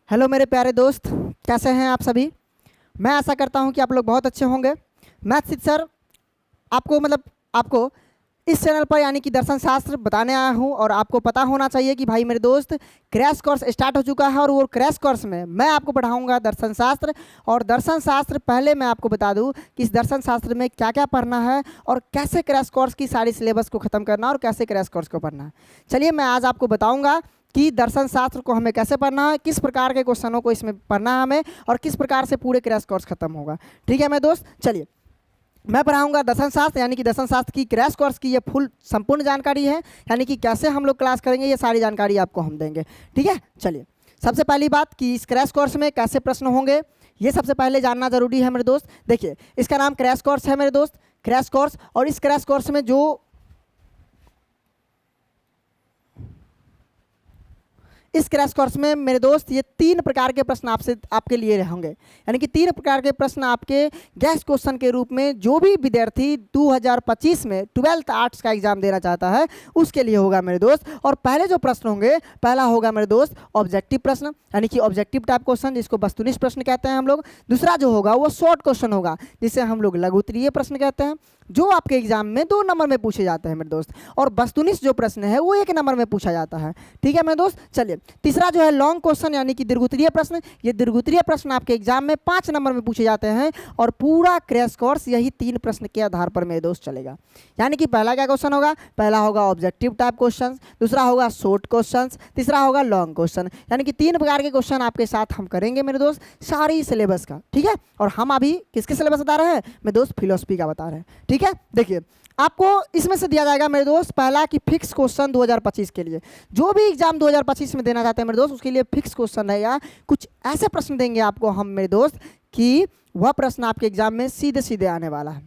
Hello मेरे प्यारे दोस्त, कैसे हैं आप सभी। मैं आशा करता हूं कि आप लोग बहुत अच्छे होंगे। मैथ सर आपको इस चैनल पर यानी कि दर्शन शास्त्र बताने आया हूं और आपको पता होना चाहिए कि भाई मेरे दोस्त क्रैश कोर्स स्टार्ट हो चुका है और वो क्रैश कोर्स में मैं आपको पढ़ाऊंगा दर्शन शास्त्र। और दर्शन शास्त्र पहले मैं आपको बता दूं कि इस दर्शन शास्त्र में क्या क्या पढ़ना है और कैसे क्रैश कोर्स की सारी सिलेबस को ख़त्म करना और कैसे क्रैश कोर्स को पढ़ना है। चलिए मैं आज आपको बताऊँगा कि दर्शन शास्त्र को हमें कैसे पढ़ना है, किस प्रकार के क्वेश्चनों को इसमें पढ़ना है हमें और किस प्रकार से पूरे क्रैश कोर्स खत्म होगा। ठीक है मेरे दोस्त, चलिए मैं पढ़ाऊंगा दर्शन शास्त्र यानी कि दर्शन शास्त्र की क्रैश कोर्स की ये फुल संपूर्ण जानकारी है, यानी कि कैसे हम लोग क्लास करेंगे ये सारी जानकारी आपको हम देंगे। ठीक है, चलिए सबसे पहली बात कि इस क्रैश कोर्स में कैसे प्रश्न होंगे ये सबसे पहले जानना जरूरी है मेरे दोस्त। देखिए इसका नाम क्रैश कोर्स है मेरे दोस्त, क्रैश कोर्स। और इस क्रैश कोर्स में इस क्रैश कोर्स में मेरे दोस्त ये 3 प्रकार के प्रश्न आपके लिए होंगे, यानी कि 3 प्रकार के प्रश्न आपके गैस क्वेश्चन के रूप में जो भी विद्यार्थी 2025 में 12th आर्ट्स का एग्जाम देना चाहता है उसके लिए होगा मेरे दोस्त। और पहले जो प्रश्न होंगे, पहला होगा मेरे दोस्त ऑब्जेक्टिव प्रश्न यानी कि ऑब्जेक्टिव टाइप क्वेश्चन जिसको वस्तुनिष्ठ प्रश्न कहते हैं हम लोग। दूसरा जो होगा वो शॉर्ट क्वेश्चन होगा जिसे हम लोग लघु उत्तरीय प्रश्न कहते हैं, जो आपके एग्जाम में 2 नंबर में पूछे जाते हैं मेरे दोस्त। और वस्तुनिष्ठ जो प्रश्न है वो 1 नंबर में पूछा जाता है। ठीक है मेरे दोस्त, चलिए तीसरा जो है लॉन्ग क्वेश्चन यानी कि दीर्घोत्तरीय प्रश्न। ये दीर्घोत्तरीय प्रश्न आपके एग्जाम में 5 नंबर में पूछे जाते हैं और पूरा क्रैश कोर्स यही 3 प्रश्न के आधार पर मेरे दोस्त चलेगा। यानी कि पहला क्या क्वेश्चन होगा, पहला होगा ऑब्जेक्टिव टाइप क्वेश्चन, दूसरा होगा शॉर्ट क्वेश्चन, तीसरा होगा लॉन्ग क्वेश्चन। यानी कि 3 प्रकार के क्वेश्चन आपके साथ हम करेंगे मेरे दोस्त सारी सिलेबस का। ठीक है, और हम अभी किसके सिलेबस बता रहे हैं मेरे दोस्त, फिलोसफी का बता रहे हैं। ठीक है, देखिए आपको इसमें से दिया जाएगा मेरे दोस्त पहला कि फिक्स क्वेश्चन 2025 के लिए, जो भी एग्जाम 2025 में देना चाहते हैं मेरे दोस्त उसके लिए फिक्स क्वेश्चन रहेगा। कुछ ऐसे प्रश्न देंगे आपको हम मेरे दोस्त कि वह प्रश्न आपके एग्जाम में सीधे सीधे आने वाला है।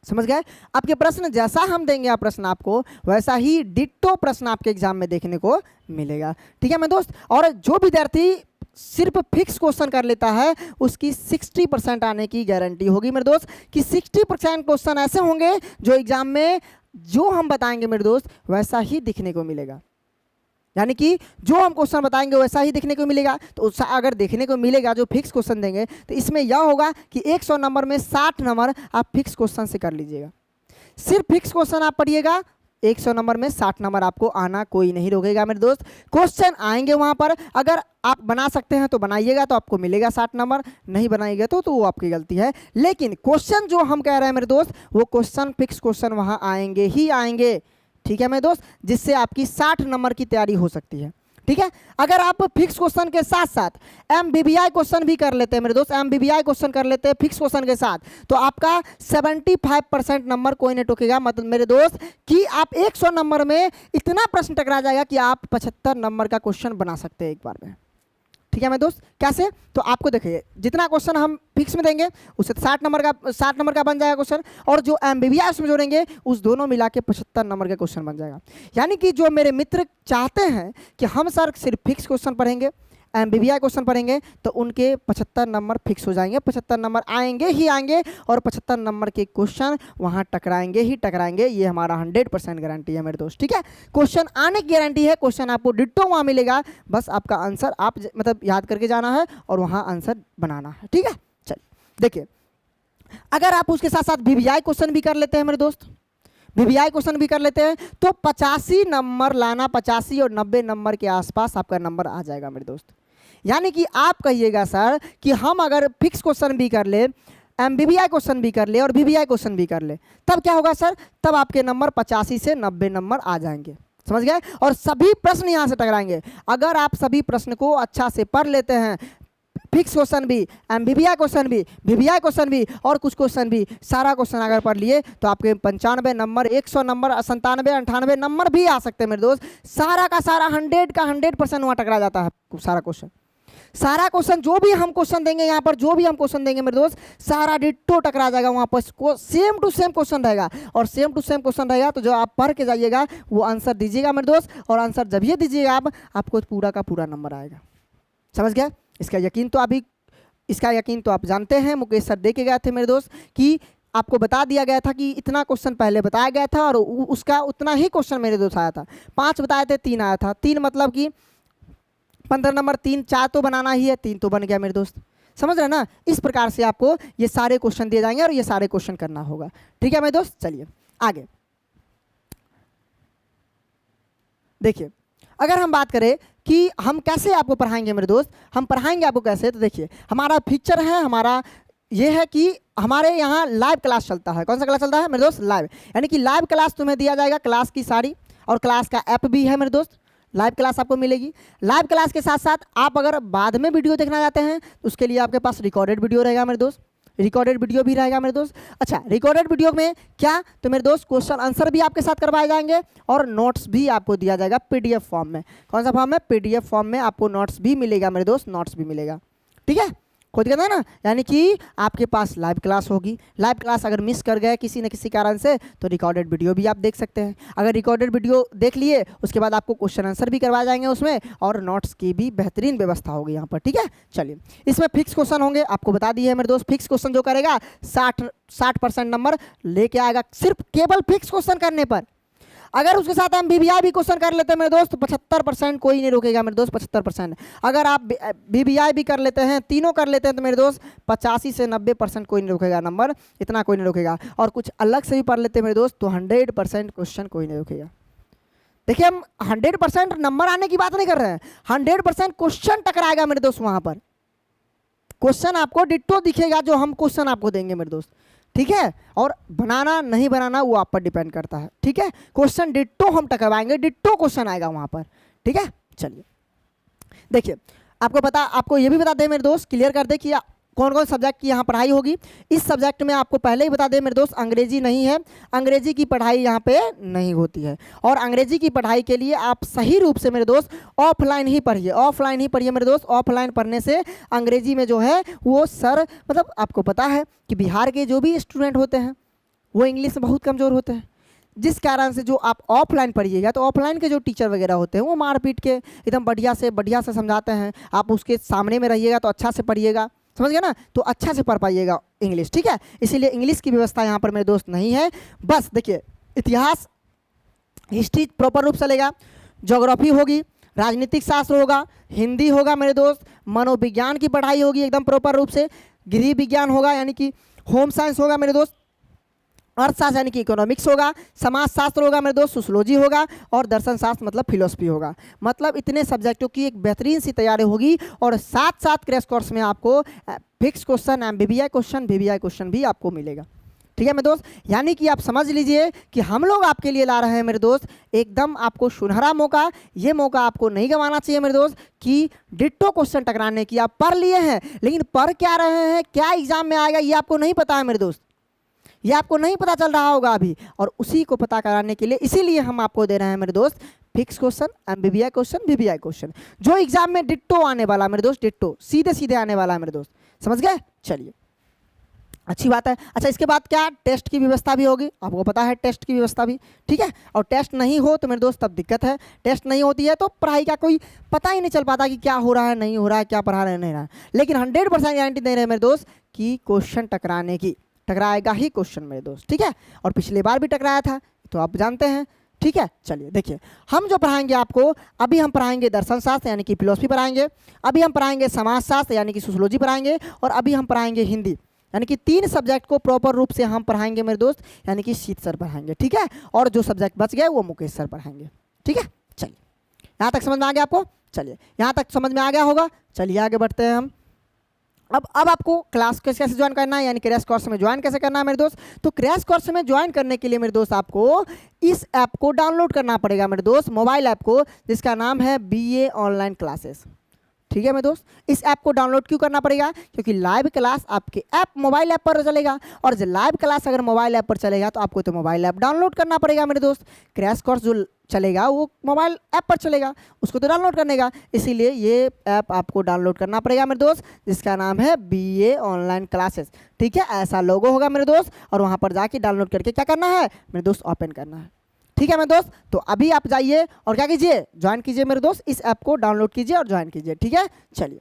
समझ गए, आपके प्रश्न जैसा हम देंगे आप प्रश्न आपको वैसा ही डिट्टो प्रश्न आपके एग्जाम में देखने को मिलेगा। ठीक है मेरे दोस्त, और जो विद्यार्थी सिर्फ फिक्स क्वेश्चन कर लेता है उसकी 60% आने की गारंटी होगी मेरे दोस्त, कि 60% क्वेश्चन ऐसे होंगे जो एग्जाम में जो हम बताएंगे मेरे दोस्त वैसा ही दिखने को मिलेगा। यानी कि जो हम क्वेश्चन बताएंगे वैसा ही देखने को मिलेगा। तो अगर देखने को मिलेगा जो फिक्स क्वेश्चन देंगे तो इसमें यह होगा कि 100 नंबर में 60 नंबर आप फिक्स क्वेश्चन से कर लीजिएगा। सिर्फ फिक्स क्वेश्चन आप पढ़िएगा, 100 नंबर में 60 नंबर आपको आना कोई नहीं रोकेगा मेरे दोस्त। क्वेश्चन आएंगे वहाँ पर, अगर आप बना सकते हैं तो बनाइएगा तो आपको मिलेगा 60 नंबर, नहीं बनाइएगा तो वो आपकी गलती है। लेकिन क्वेश्चन जो हम कह रहे हैं मेरे दोस्त वो क्वेश्चन फिक्स क्वेश्चन वहाँ आएंगे ही आएंगे। ठीक है मेरे दोस्त, जिससे आपकी 60 नंबर की तैयारी हो सकती है। ठीक है, अगर आप फिक्स क्वेश्चन के साथ साथ एमबीबीआई क्वेश्चन भी कर लेते हैं मेरे दोस्त, एमबीबीआई क्वेश्चन कर लेते हैं फिक्स क्वेश्चन के साथ, तो आपका 75% नंबर कोई नहीं टोकेगा। मतलब मेरे दोस्त कि आप 100 नंबर में इतना प्रश्न टकरा जाएगा कि आप 75 नंबर का क्वेश्चन बना सकते हैं एक बार में। ठीक है मेरे दोस्त, कैसे, तो आपको देखिए जितना क्वेश्चन हम फिक्स में देंगे उससे 60 नंबर का बन जाएगा क्वेश्चन, और जो एमबीबीआई उसमें जोड़ेंगे उस दोनों मिला के 75 नंबर का क्वेश्चन बन जाएगा। यानी कि जो मेरे मित्र चाहते हैं कि हम सर सिर्फ फिक्स क्वेश्चन पढ़ेंगे, एमबीबीआई क्वेश्चन पढ़ेंगे, तो उनके 75 नंबर फिक्स हो जाएंगे, 75 नंबर आएंगे ही आएंगे और 75 नंबर के क्वेश्चन वहाँ टकराएंगे ही टकराएंगे। ये हमारा 100% गारंटी है मेरे दोस्त। ठीक है, क्वेश्चन आने की गारंटी है, क्वेश्चन आपको डिट्टो वहाँ मिलेगा, बस आपका आंसर आप मतलब याद करके जाना है और वहाँ आंसर बनाना है। ठीक है, चलिए देखिए अगर आप उसके साथ साथ वीवीआई क्वेश्चन भी कर लेते हैं मेरे दोस्त, वीवीआई क्वेश्चन भी कर लेते हैं तो 85 नंबर लाना, 85 और 90 नंबर के आसपास आपका नंबर आ जाएगा मेरे दोस्त। यानी कि आप कहिएगा सर कि हम अगर फिक्स क्वेश्चन भी कर ले, एमबीबीआई क्वेश्चन भी कर ले और वीवीआई क्वेश्चन भी कर ले, तब क्या होगा सर, तब आपके नंबर 85 से 90 नंबर आ जाएंगे। समझ गए, और सभी प्रश्न यहाँ से टकराएंगे। अगर आप सभी प्रश्न को अच्छा से पढ़ लेते हैं, फिक्स क्वेश्चन भी, एमबीबीआई क्वेश्चन भी, वीवीआई क्वेश्चन भी और कुछ क्वेश्चन भी, सारा क्वेश्चन अगर पढ़ लिए तो आपके 95 नंबर, 100 नंबर, 97, 98 नंबर भी आ सकते हैं मेरे दोस्त। सारा का सारा 100 का 100% वहाँ टकरा जाता है सारा क्वेश्चन। सारा क्वेश्चन जो भी हम क्वेश्चन देंगे यहाँ पर, जो भी हम क्वेश्चन देंगे मेरे दोस्त सारा डिट्टो टकरा जाएगा वहाँ पर, सेम टू सेम क्वेश्चन रहेगा। और सेम टू सेम क्वेश्चन रहेगा तो जो आप पढ़ के जाइएगा वो आंसर दीजिएगा मेरे दोस्त, और आंसर जब ये दीजिएगा आपको पूरा का पूरा नंबर आएगा। समझ गया, इसका यकीन तो आप जानते हैं, मुकेश सर दे के गए थे मेरे दोस्त कि आपको बता दिया गया था कि इतना क्वेश्चन पहले बताया गया था और उसका उतना ही क्वेश्चन मेरे दोस्त आया था। 5 बताए थे, 3 आया था। 3 मतलब कि 15 नंबर 3 4 तो बनाना ही है, 3 तो बन गया मेरे दोस्त। समझ रहे हैं ना? इस प्रकार से आपको ये सारे क्वेश्चन दिए जाएंगे और ये सारे क्वेश्चन करना होगा। ठीक है मेरे दोस्त, चलिए आगे देखिए। अगर हम बात करें कि हम कैसे आपको पढ़ाएंगे मेरे दोस्त, हम पढ़ाएंगे आपको कैसे, तो देखिए हमारा फीचर है, हमारा ये है कि हमारे यहाँ लाइव क्लास चलता है। कौन सा क्लास चलता है मेरे दोस्त? लाइव। यानी कि लाइव क्लास तुम्हें दिया जाएगा, क्लास की सारी, और क्लास का ऐप भी है मेरे दोस्त। लाइव क्लास आपको मिलेगी। लाइव क्लास के साथ साथ आप अगर बाद में वीडियो देखना चाहते हैं तो उसके लिए आपके पास रिकॉर्डेड वीडियो रहेगा मेरे दोस्त, रिकॉर्डेड वीडियो भी रहेगा मेरे दोस्त। अच्छा, रिकॉर्डेड वीडियो में क्या, तो मेरे दोस्त क्वेश्चन आंसर भी आपके साथ करवाए जाएंगे और नोट्स भी आपको दिया जाएगा पीडीएफ फॉर्म में। कौन सा फॉर्म में? पीडीएफ फॉर्म में आपको नोट्स भी मिलेगा मेरे दोस्त, नोट्स भी मिलेगा। ठीक है, खुद कहते हैं ना, यानी कि आपके पास लाइव क्लास होगी। लाइव क्लास अगर मिस कर गए किसी न किसी कारण से तो रिकॉर्डेड वीडियो भी आप देख सकते हैं। अगर रिकॉर्डेड वीडियो देख लिए उसके बाद आपको क्वेश्चन आंसर भी करवाए जाएंगे उसमें, और नोट्स की भी बेहतरीन व्यवस्था होगी यहाँ पर। ठीक है, चलिए इसमें फिक्स क्वेश्चन होंगे, आपको बता दिए है मेरे दोस्त। फिक्स क्वेश्चन जो करेगा 60% नंबर लेके आएगा, सिर्फ केवल फिक्स क्वेश्चन करने पर। अगर उसके साथ हम वीवीआई भी क्वेश्चन कर लेते हैं मेरे दोस्त, 75% कोई नहीं रोकेगा मेरे दोस्त, 75%। अगर आप वीवीआई भी कर लेते हैं, तीनों कर लेते हैं, तो मेरे दोस्त 85 से 90% कोई नहीं रोकेगा नंबर, इतना कोई नहीं रोकेगा। और कुछ अलग से भी पढ़ लेते हैं मेरे दोस्त तो 100% क्वेश्चन कोई नहीं रोकेगा। देखिए हम 100% नंबर आने की बात नहीं कर रहे हैं, 100% क्वेश्चन टकराएगा मेरे दोस्त। वहां पर क्वेश्चन आपको डिट्टो दिखेगा जो हम क्वेश्चन आपको देंगे मेरे दोस्त। ठीक है, और बनाना नहीं बनाना वो आप पर डिपेंड करता है। ठीक है, क्वेश्चन डिट्टो हम टकराएंगे, डिट्टो क्वेश्चन आएगा वहां पर। ठीक है, चलिए देखिए आपको ये भी बता दें मेरे दोस्त, क्लियर कर दे कि कौन कौन सब्जेक्ट की यहाँ पढ़ाई होगी। इस सब्जेक्ट में आपको पहले ही बता दें मेरे दोस्त, अंग्रेजी नहीं है, अंग्रेजी की पढ़ाई यहाँ पे नहीं होती है। और अंग्रेजी की पढ़ाई के लिए आप सही रूप से मेरे दोस्त ऑफलाइन ही पढ़िए, ऑफलाइन ही पढ़िए मेरे दोस्त। ऑफलाइन पढ़ने से अंग्रेजी में जो है वो सर, मतलब आपको पता है कि बिहार के जो भी स्टूडेंट होते हैं वो इंग्लिश में बहुत कमज़ोर होते हैं, जिस कारण से जो आप ऑफलाइन पढ़िएगा तो ऑफलाइन के जो टीचर वगैरह होते हैं वो मार पीट के एकदम बढ़िया से समझाते हैं। आप उसके सामने में रहिएगा तो अच्छा से पढ़िएगा, समझ गए ना, तो अच्छा से पढ़ पाइएगा इंग्लिश। ठीक है, इसीलिए इंग्लिश की व्यवस्था यहाँ पर मेरे दोस्त नहीं है। बस देखिए इतिहास, हिस्ट्री प्रॉपर रूप से चलेगा, ज्योग्राफी होगी, राजनीतिक शास्त्र होगा, हिंदी होगा मेरे दोस्त, मनोविज्ञान की पढ़ाई होगी एकदम प्रॉपर रूप से, गृह विज्ञान होगा यानी कि होम साइंस होगा मेरे दोस्त, अर्थशास्त्र यानी कि इकोनॉमिक्स होगा, समाज शास्त्र होगा मेरे दोस्त, सोशियोलॉजी होगा, और दर्शन शास्त्र मतलब फिलोसफी होगा। मतलब इतने सब्जेक्टों की एक बेहतरीन सी तैयारी होगी। और साथ साथ क्रैश कोर्स में आपको fix question, MBBI question, VVI question भी आपको मिलेगा। ठीक है मेरे दोस्त, यानी कि आप समझ लीजिए कि हम लोग आपके लिए ला रहे हैं मेरे दोस्त एकदम आपको सुनहरा मौका। ये मौका आपको नहीं गंवाना चाहिए मेरे दोस्त कि डिट्टो क्वेश्चन टकराने की। आप पढ़ लिए हैं लेकिन पढ़ क्या रहे हैं, क्या एग्जाम में आएगा ये आपको नहीं पता है मेरे दोस्त, ये आपको नहीं पता चल रहा होगा अभी। और उसी को पता कराने के लिए इसीलिए हम आपको दे रहे हैं मेरे दोस्त fix question, MBBI question, VVI question, जो एग्जाम में डिट्टो आने वाला मेरे दोस्त, डिट्टो सीधे सीधे आने वाला है मेरे दोस्त। समझ गए? चलिए अच्छी बात है। अच्छा, इसके बाद क्या, टेस्ट की व्यवस्था भी होगी, आपको पता है टेस्ट की व्यवस्था भी। ठीक है, और टेस्ट नहीं हो तो मेरे दोस्त तब दिक्कत है। टेस्ट नहीं होती है तो पढ़ाई का कोई पता ही नहीं चल पाता कि क्या हो रहा है, नहीं हो रहा है, क्या पढ़ा रहे हैं, नहीं रहा है। लेकिन 100% गारंटी दे रहे हैं मेरे दोस्त कि क्वेश्चन टकराने की, टकराएगा ही क्वेश्चन मेरे दोस्त। ठीक है, और पिछली बार भी टकराया था तो आप जानते हैं। ठीक है, चलिए देखिए हम जो पढ़ाएंगे आपको, अभी हम पढ़ाएंगे दर्शन शास्त्र यानी कि फिलोसफी पढ़ाएंगे, अभी हम पढ़ाएंगे समाज शास्त्र यानी कि सोशियोलॉजी पढ़ाएंगे, और अभी हम पढ़ाएंगे हिंदी, यानी कि 3 सब्जेक्ट को प्रॉपर रूप से हम पढ़ाएंगे मेरे दोस्त, यानी कि शीत सर पढ़ाएंगे। ठीक है, और जो सब्जेक्ट बच गए वो मुकेश सर पढ़ाएंगे। ठीक है, चलिए यहाँ तक समझ में आ गया आपको? चलिए यहाँ तक समझ में आ गया होगा। चलिए आगे बढ़ते हैं हम। अब आपको क्लास कैसे ज्वाइन करना है, यानी क्रैश कोर्स में ज्वाइन कैसे करना है मेरे दोस्त। तो क्रैश कोर्स में ज्वाइन करने के लिए मेरे दोस्त आपको इस ऐप को डाउनलोड करना पड़ेगा मेरे दोस्त, मोबाइल ऐप को, जिसका नाम है BA ऑनलाइन क्लासेस। ठीक है मेरे दोस्त, इस ऐप को डाउनलोड क्यों करना पड़ेगा, क्योंकि लाइव क्लास आपके ऐप मोबाइल ऐप पर चलेगा, और जब लाइव क्लास अगर मोबाइल ऐप पर चलेगा तो आपको तो मोबाइल ऐप डाउनलोड करना पड़ेगा मेरे दोस्त। क्रैश कोर्स जो चलेगा वो मोबाइल ऐप पर चलेगा, उसको तो डाउनलोड करने का, इसीलिए ये ऐप आपको डाउनलोड करना पड़ेगा मेरे दोस्त, जिसका नाम है BA ऑनलाइन क्लासेस। ठीक है, ऐसा लोगो होगा मेरे दोस्त, और वहाँ पर जाके डाउनलोड करके क्या करना है मेरे दोस्त, ओपन करना है। ठीक है मेरे दोस्त, तो अभी आप जाइए और क्या कीजिए, ज्वाइन कीजिए मेरे दोस्त, इस ऐप को डाउनलोड कीजिए और ज्वाइन कीजिए। ठीक है, चलिए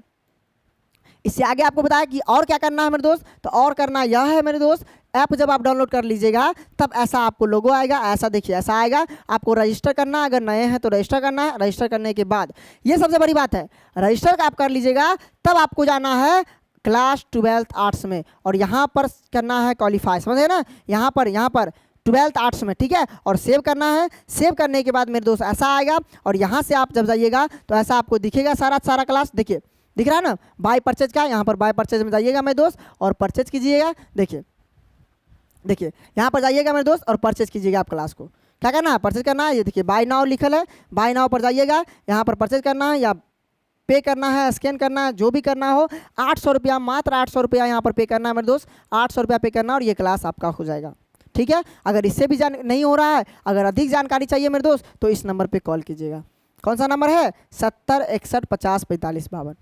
इससे आगे आपको बताया कि और क्या करना है मेरे दोस्त। तो और करना यह है मेरे दोस्त, ऐप जब आप डाउनलोड कर लीजिएगा तब ऐसा आपको लोगो आएगा, ऐसा देखिए ऐसा आएगा। आपको रजिस्टर करना है, अगर नए हैं तो रजिस्टर करना है। रजिस्टर करने के बाद ये सबसे बड़ी बात है, रजिस्टर आप कर लीजिएगा तब आपको जाना है क्लास 12th आर्ट्स में, और यहाँ पर करना है क्वालिफाई, समझे ना, यहाँ पर 12th आर्ट्स में, ठीक है। और सेव करना है। सेव करने के बाद मेरे दोस्त ऐसा आएगा, और यहाँ से आप जब जाइएगा तो ऐसा आपको दिखेगा सारा क्लास, देखिए दिख रहा है ना, बाय परचेज का। यहाँ पर बाय परचेज में जाइएगा मेरे दोस्त और परचेज कीजिएगा। देखिए यहाँ पर जाइएगा मेरे दोस्त और परचेज कीजिएगा। आप क्लास को क्या करना है, परचेज करना है। ये देखिए बाय नाउ लिखल है, बाय नाउ पर जाइएगा, यहाँ पर परचेज करना है या पे करना है, स्कैन करना है, जो भी करना हो। 800 रुपया, मात्र 800 रुपया यहाँ पर पे करना है मेरे दोस्त, 800 रुपया पे करना और ये क्लास आपका हो जाएगा, ठीक है। अगर इससे भी नहीं हो रहा है, अगर अधिक जानकारी चाहिए मेरे दोस्त तो इस नंबर पे कॉल कीजिएगा। कौन सा नंबर है, 70 61 50 45 52,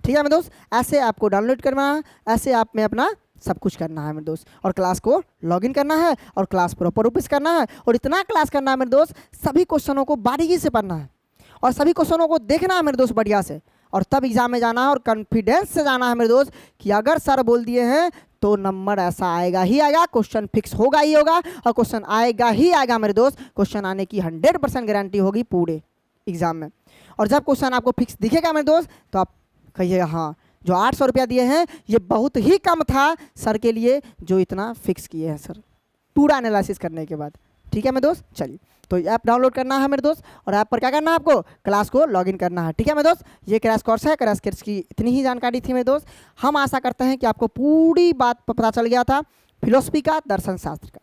ठीक है मेरे दोस्त। ऐसे आपको डाउनलोड करना है, ऐसे आप में अपना सब कुछ करना है मेरे दोस्त, और क्लास को लॉगिन करना है और क्लास प्रॉपर रूप से करना है। और इतना क्लास करना है मेरे दोस्त, सभी क्वेश्चनों को बारीकी से पढ़ना है और सभी क्वेश्चनों को देखना है मेरे दोस्त बढ़िया से, और तब एग्जाम में जाना है और कॉन्फिडेंस से जाना है मेरे दोस्त कि अगर सर बोल दिए हैं तो नंबर ऐसा आएगा ही आएगा, क्वेश्चन फिक्स होगा ही होगा, और क्वेश्चन आएगा ही आएगा मेरे दोस्त। क्वेश्चन आने की 100% गारंटी होगी पूरे एग्जाम में। और जब क्वेश्चन आपको फिक्स दिखेगा मेरे दोस्त तो आप कहिएगा हाँ, जो 800 रुपया दिए हैं ये बहुत ही कम था सर के लिए, जो इतना फिक्स किए हैं सर, पूरा एनालिसिस करने के बाद, ठीक है मेरे दोस्त। चलिए, तो ऐप डाउनलोड करना है मेरे दोस्त, और ऐप पर क्या करना है, आपको क्लास को लॉगिन करना है, ठीक है मेरे दोस्त। ये क्रैश कोर्स है, क्रैश कोर्स की इतनी ही जानकारी थी मेरे दोस्त। हम आशा करते हैं कि आपको पूरी बात पता चल गया था फिलोसफी का, दर्शन शास्त्र का,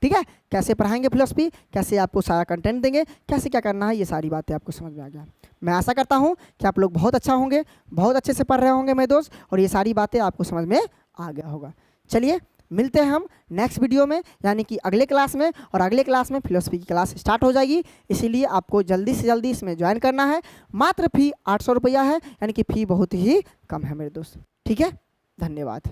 ठीक है। कैसे पढ़ाएंगे फिलोसफी, कैसे आपको सारा कंटेंट देंगे, कैसे क्या करना है, ये सारी बातें आपको समझ में आ गया। मैं आशा करता हूँ कि आप लोग बहुत अच्छा होंगे, बहुत अच्छे से पढ़ रहे होंगे मेरे दोस्त, और ये सारी बातें आपको समझ में आ गया होगा। चलिए मिलते हैं हम नेक्स्ट वीडियो में, यानी कि अगले क्लास में, और अगले क्लास में फिलोसफी की क्लास स्टार्ट हो जाएगी। इसीलिए आपको जल्दी से जल्दी इसमें ज्वाइन करना है। मात्र फ़ी 800 रुपया है, यानी कि फ़ी बहुत ही कम है मेरे दोस्त, ठीक है। धन्यवाद।